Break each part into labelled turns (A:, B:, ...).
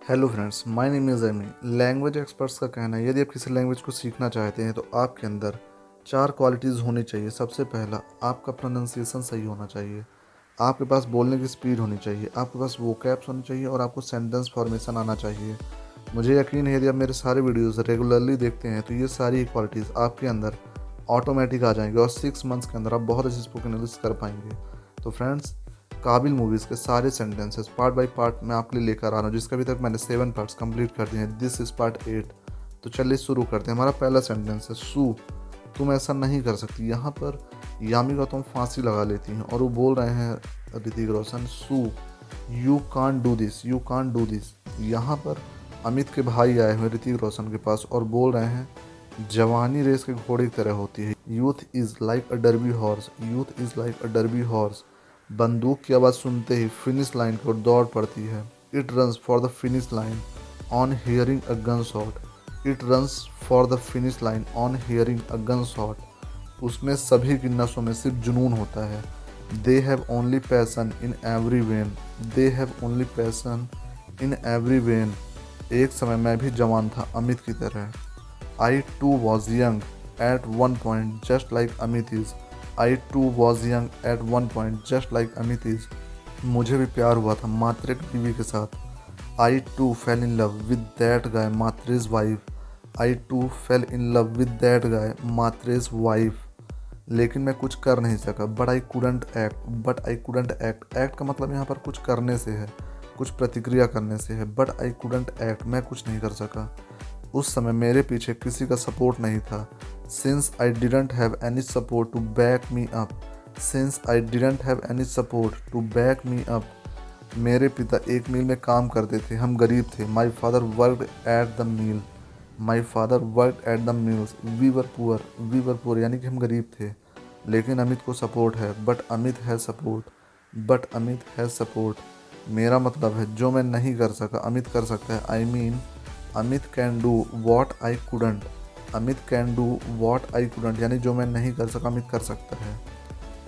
A: Hello friends, my name is Amy. Language experts का कहना है यदि आप किसी लैंग्वेज को सीखना चाहते हैं तो आपके अंदर चार क्वालिटीज़ होनी चाहिए। सबसे पहला, आपका प्रोनाउंसिएशन सही होना चाहिए, आपके पास बोलने की स्पीड होनी चाहिए, आपके पास वोकैब्स होनी चाहिए और आपको सेंटेंस फॉर्मेशन आना चाहिए। मुझे यकीन है यदि आप मेरे सारे वीडियोज़ रेगुलरली देखते हैं तो ये सारी क्वालिटीज़ आपके अंदर ऑटोमेटिक आ जाएंगी और 6 मंथ्स के अंदर आप बहुत अच्छी स्पोकन इंग्लिश कर पाएंगे। तो फ्रेंड्स, काबिल मूवीज़ के सारे सेंटेंसेस पार्ट बाय पार्ट मैं आपके लिए लेकर आ रहा हूँ, जिसका अभी तक मैंने 7 पार्ट्स कंप्लीट कर दिए हैं। This is part 8। तो चलिए शुरू करते हैं। हमारा पहला सेंटेंस है सू, तुम ऐसा नहीं कर सकती। यहाँ पर यामी का तुम फांसी लगा लेती हैं और वो बोल रहे हैं Hrithik Roshan, so you can't do this, you can't do this. यहाँ पर अमित के भाई आए हुए ऋतिक रोशन के पास और बोल रहे हैं जवानी रेस के घोड़े की तरह होती है। Youth is like a derby horse, youth is like a derby horse. बंदूक की आवाज़ सुनते ही फिनिश लाइन की ओर दौड़ पड़ती है। It runs for the finish line on hearing a gun shot, it runs for the finish line on hearing a gun shot. उसमें सभी की नसों में सिर्फ जुनून होता है। They have only passion in every vein, they have only passion in every vein. एक समय मैं भी जवान था अमित की तरह। I too was young at one point just like Amit is, I too was young at one point just like Amit is। मुझे भी प्यार हुआ था मात्रे की बीवी के साथ। I too fell in love with that guy मात्रे's wife, I too fell in love with that guy मात्रे's wife। लेकिन मैं कुछ कर नहीं सका। But I couldn't act, but I couldn't act। Act का मतलब यहाँ पर कुछ करने से है, कुछ प्रतिक्रिया करने से है। But I couldn't act, मैं कुछ नहीं कर सका। उस समय मेरे पीछे किसी का सपोर्ट नहीं था। Since I didn't have any support to back me up, since I didn't have any support to back me up। मेरे पिता एक मिल में काम करते थे, हम गरीब थे। My father worked at the mill, my father worked at the mills। we were poor, we were poor यानी कि हम गरीब थे। लेकिन अमित को सपोर्ट है, बट अमित है सपोर्ट, बट अमित है सपोर्ट। मेरा मतलब है जो मैं नहीं कर सका अमित कर सकता है। I mean Amit can do what I couldn't, Amit can do what I couldn't यानी जो मैं नहीं कर सका अमित कर सकता है।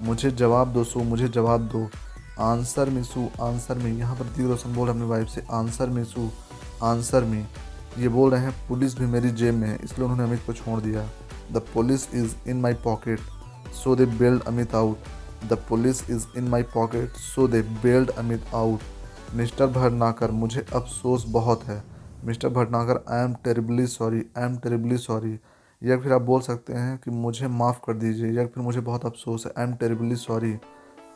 A: मुझे जवाब दो सू, मुझे जवाब दो। आंसर मी सू, आंसर मी। यहाँ पर ऋतिक रोशन बोल रहे अपनी वाइफ से आंसर मी सू, आंसर मी। ये बोल रहे हैं पुलिस भी मेरी जेब में है, इसलिए उन्होंने अमित को छोड़ दिया। The police is in my pocket so they bailed Amit out, the police is in my pocket so they bailed Amit out. Mister Bhatnagar, मुझे अफसोस बहुत है। Mister Bhatnagar, I am terribly sorry, I am terribly sorry. या फिर आप बोल सकते हैं कि मुझे माफ़ कर दीजिए, या फिर मुझे बहुत अफसोस है। आई एम टेरिबली सॉरी।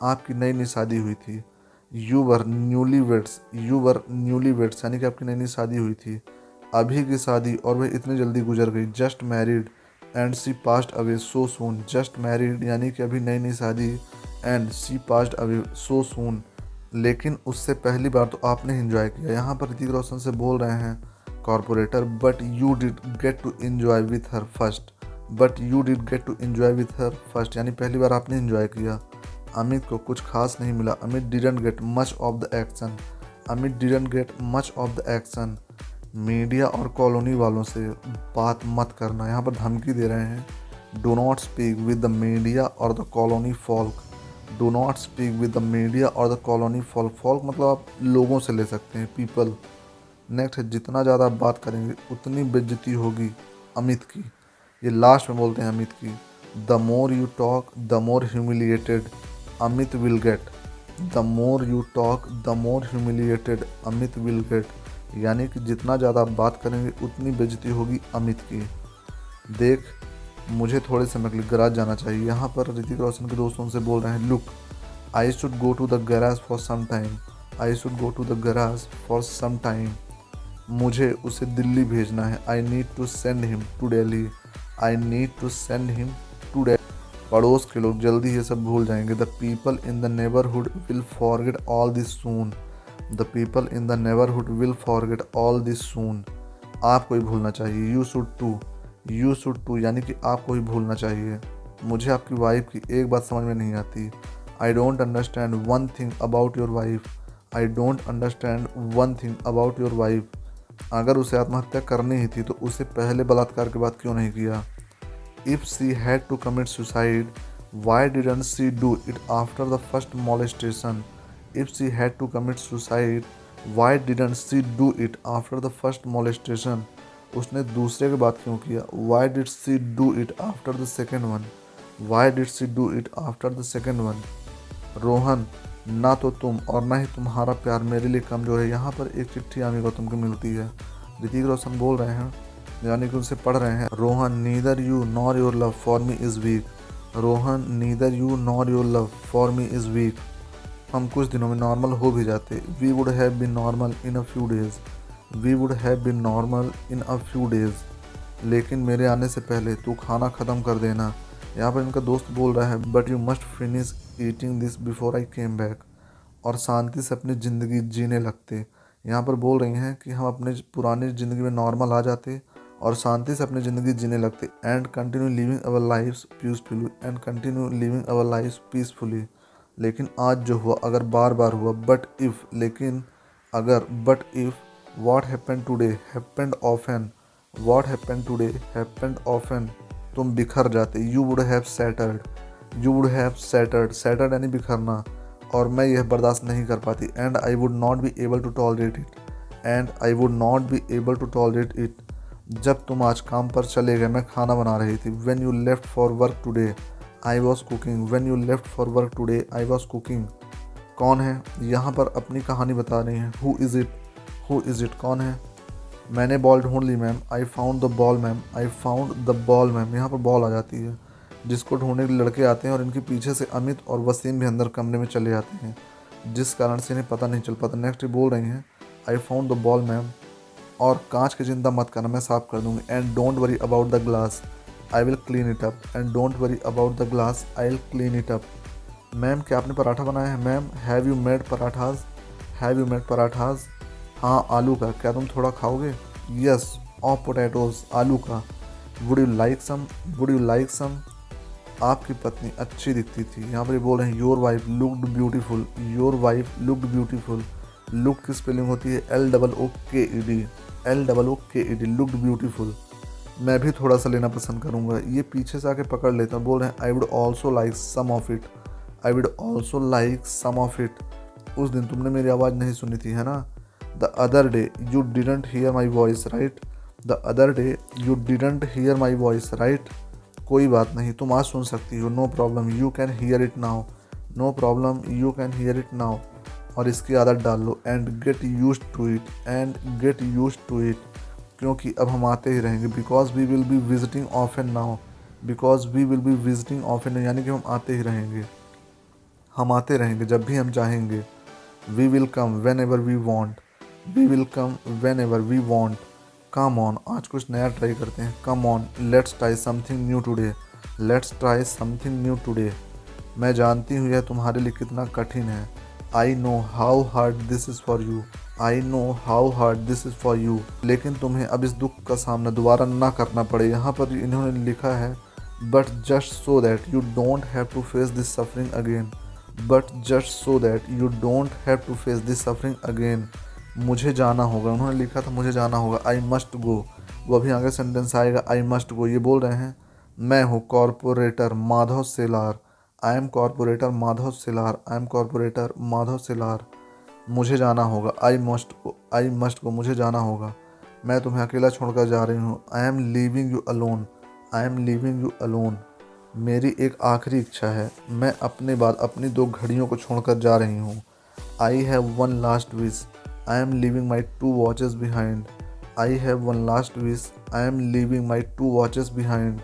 A: आपकी नई नई शादी हुई थी। You were newly weds, you were newly weds यानी कि आपकी नई नई शादी हुई थी। अभी की शादी और वह इतनी जल्दी गुजर गई। Just married and she passed away so soon, just married यानी कि अभी नई नई शादी, and she passed away so soon लेकिन उससे पहली बार तो आपने एंजॉय किया। यहाँ पर ऋतिक रोशन से बोल रहे हैं corporator, but you did get to enjoy with her first, but you did get to enjoy with her first यानी पहली बार आपने एंजॉय किया। अमित को कुछ खास नहीं मिला। Amit didn't get much of the action, Amit didn't get much of the action. Media और कॉलोनी वालों से बात मत करना, यहाँ पर धमकी दे रहे हैं। Do not speak with the media और the colony folk, do not speak with the media और द कॉलोनी फॉल्क। फॉल्क मतलब आप लोगों से ले सकते हैं, पीपल। नेक्स्ट है जितना ज़्यादा आप बात करेंगे उतनी बेइज्जती होगी अमित की। ये लास्ट में बोलते हैं अमित की, the more you talk the more humiliated Amit will get, the more you talk the more humiliated Amit will get यानी कि जितना ज़्यादा आप बात करेंगे उतनी बेइज्जती होगी अमित की। देख, मुझे थोड़े समय के लिए गैराज जाना चाहिए। यहाँ पर ऋतिक रोशन के दोस्त उनसे बोल रहे हैं, look I should go to the garage for some time, I should go to the garage for some time. मुझे उसे दिल्ली भेजना है। I need to send him to Delhi, I need to send him to Delhi. पड़ोस के लोग जल्दी ये सब भूल जाएंगे। The people in the neighbourhood will forget all this soon, the people in the neighbourhood will forget all this सून। आपको ही भूलना चाहिए। You should too, you should too यानी कि आपको ही भूलना चाहिए। मुझे आपकी वाइफ की एक बात समझ में नहीं आती। I don't understand one thing about your wife, I don't understand one thing about your wife. अगर उसे आत्महत्या करनी ही थी तो उसे पहले बलात्कार के बाद क्यों नहीं किया। If she had to commit suicide why didn't she do it after the first molestation। If she had to commit suicide why didn't she do it after the first molestation, उसने दूसरे के बाद क्यों किया। Why did she do it after the second one, why did she do it after the second one. Rohan, ना तो तुम और ना ही तुम्हारा प्यार मेरे लिए कमजोर है। यहाँ पर एक चिट्ठी आमिर गौतम को मिलती है। ऋतिक रोशन बोल रहे हैं, यानी कि उनसे पढ़ रहे हैं। Rohan, neither you nor your love for me is weak. Rohan, neither you nor your love for me is weak. हम कुछ दिनों में नॉर्मल हो भी जाते। We would have been normal in a few days, we would have been normal in a few days. लेकिन मेरे आने से पहले तू खाना ख़त्म कर देना। यहाँ पर इनका दोस्त बोल रहा है, but you must finish eating this before I came back. और शांति से अपनी ज़िंदगी जीने लगते। यहाँ पर बोल रही हैं कि हम अपने पुरानी ज़िंदगी में नॉर्मल आ जाते और शांति से अपनी ज़िंदगी जीने लगते। And continue living our lifes peacefully, and continue living our lifes peacefully. लेकिन आज जो हुआ, अगर बार बार हुआ, बट इफ़, लेकिन अगर, but if what happened today happened often, what happened today happened often. तुम बिखर जाते। You would have shattered, you would have shattered, shattered यानी बिखरना। और मैं यह बर्दाश्त नहीं कर पाती। And I would not be able to tolerate it, and I would not be able to tolerate it. जब तुम आज काम पर चले गए मैं खाना बना रही थी। When you left for work today I was cooking, when you left for work today I was cooking. कौन है, यहाँ पर अपनी कहानी बता रही हैं। Who is it, who is it, कौन है। मैंने बॉल ढूंढ ली ma'am, I found the ball ma'am, I found the ball ma'am. यहाँ पर बॉल आ जाती है, जिसको ढूंढने के लिए लड़के आते हैं और इनके पीछे से अमित और वसीम भी अंदर कमरे में चले आते हैं, जिस कारण से इन्हें पता नहीं चल पाता। नेक्स्ट बोल रही हैं, आई फाउंड द बॉल मैम, और कांच की चिंता मत करना, मैं साफ़ कर दूंगी। And don't worry about the glass, I will clean it up, and don't worry about the glass, I will clean it up. Ma'am, क्या आपने पराठा बनाया है। Ma'am, have you made parathas, have you made parathas. हाँ, आलू का, क्या तुम थोड़ा खाओगे। यस, ऑफ पोटैटोज, आलू का। Would you like some, would you like some. आपकी पत्नी अच्छी दिखती थी। यहाँ पर ये बोल रहे हैं, your wife looked beautiful, your wife looked beautiful. Look की स्पेलिंग होती है LOOKED, LOOKED, लुक्ड ब्यूटीफुल। मैं भी थोड़ा सा लेना पसंद करूँगा। ये पीछे से आके पकड़ लेता, बोल रहे हैं, I would also like some of it, I would also like some of it. उस दिन तुमने मेरी आवाज़ नहीं सुनी थी, है ना। The other day you didn't hear my voice right, the other day you didn't hear my voice right. कोई बात नहीं, तुम आज सुन सकती हो। No problem, you can hear it now, no problem, you can hear it now. और इसकी आदत डाल लो। And get used to it, and get used to it, क्योंकि अब हम आते ही रहेंगे। Because we will be visiting often now, because we will be visiting often, यानी कि हम आते ही रहेंगे, हम आते रहेंगे जब भी हम चाहेंगे। We will come whenever we want, we will come whenever we want. Come on, आज कुछ नया ट्राई करते हैं। Come on, let's try something new today, let's try something new today. मैं जानती हूँ यह तुम्हारे लिए कितना कठिन है। I know how hard this is for you, I know how hard this is for you. लेकिन तुम्हें अब इस दुख का सामना दोबारा ना करना पड़े। यहाँ पर इन्होंने लिखा है, but just so that you don't have to face this suffering again, but just so that you don't have to face this suffering again. मुझे जाना होगा, उन्होंने लिखा था मुझे जाना होगा। आई मस्ट गो, वो अभी आगे सेंटेंस आएगा, आई मस्ट गो। ये बोल रहे हैं, मैं हूँ corporator Madhav Selar, I am corporator Madhav Selar, I am corporator Madhav Selar. मुझे जाना होगा, I must go, I must go, मुझे जाना होगा। मैं तुम्हें अकेला छोड़कर जा रही हूँ। I am leaving you alone, I am leaving you alone. मेरी एक आखिरी इच्छा है, मैं अपने बाद अपनी 2 घड़ियों को छोड़कर जा रही हूँ। I have one last wish, I am leaving my 2 watches behind, I have one last wish, I am leaving my 2 watches behind.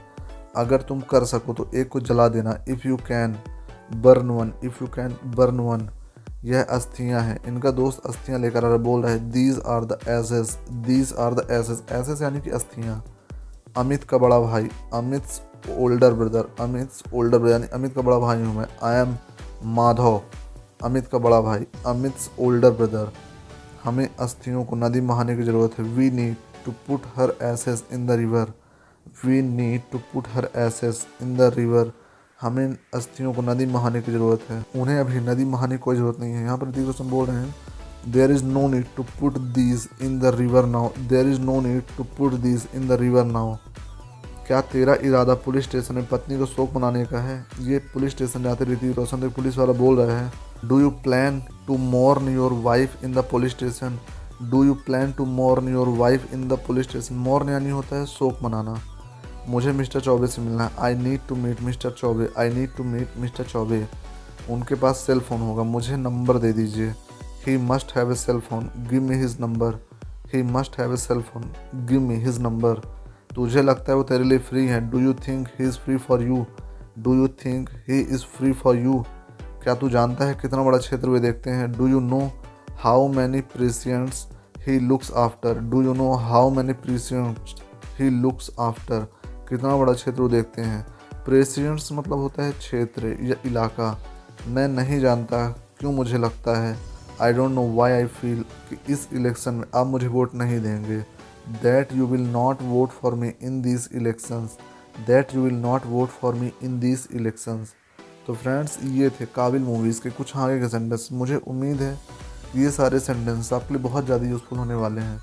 A: अगर तुम कर सको तो एक को जला देना। If you can burn one, if you can burn one. यह अस्थियाँ हैं। इनका दोस्त अस्थियाँ लेकर आ रहा, बोल रहा है, these are the ashes, these are the ashes, ashes यानी कि अस्थियाँ। अमित का बड़ा भाई, Amit's older brother, Amit's older brother यानी अमित का बड़ा भाई हूँ मैं। आई एम माधव, अमित का बड़ा भाई, अमित्स ओल्डर ब्रदर। हमें अस्थियों को नदी में बहाने की ज़रूरत है। We need to put her ashes in the river, we need to put her ashes in the river. हमें अस्थियों को नदी में बहाने की ज़रूरत है। उन्हें अभी नदी में बहाने की कोई ज़रूरत नहीं है। यहाँ पर ऋतिक रोशन बोल रहे हैं, there is no need to put these in the river now, there is no need to put these in the river now. क्या तेरा इरादा पुलिस स्टेशन में पत्नी को शोक मनाने का है। ये पुलिस स्टेशन जाते ऋतिक रोशन, तो पुलिस वाला बोल रहा है, do you plan to mourn your wife in the police station. Do you plan to mourn your wife in the police station. Mourn यानी होता है शोक मनाना। मुझे मिस्टर चौबे से मिलना है। I need to meet mister Choubey. I need to meet mister Choubey. उनके पास सेल फ़ोन होगा, मुझे नंबर दे दीजिए। He must have a cell phone, give me his number. He must have a cell phone, give me his number. तुझे लगता है वो तेरे लिए फ्री है। Do you think he is free for you. Do you think he is free for you. क्या तू जानता है कितना बड़ा क्षेत्र वे देखते हैं। Do you know how many patients he looks after. Do you know how many patients he looks after. कितना बड़ा क्षेत्र वो देखते हैं। प्रेसिडेंट्स मतलब होता है क्षेत्र या इलाका। मैं नहीं जानता क्यों मुझे लगता है। I don't know why I feel कि इस इलेक्शन में आप मुझे वोट नहीं देंगे। That you will not vote for me in this elections. That you will not vote for me in this elections. तो फ्रेंड्स, ये थे काबिल मूवीज़ के कुछ आगे के सेंटेंस। मुझे उम्मीद है ये सारे सेंटेंस आपके लिए बहुत ज़्यादा यूज़फुल होने वाले हैं।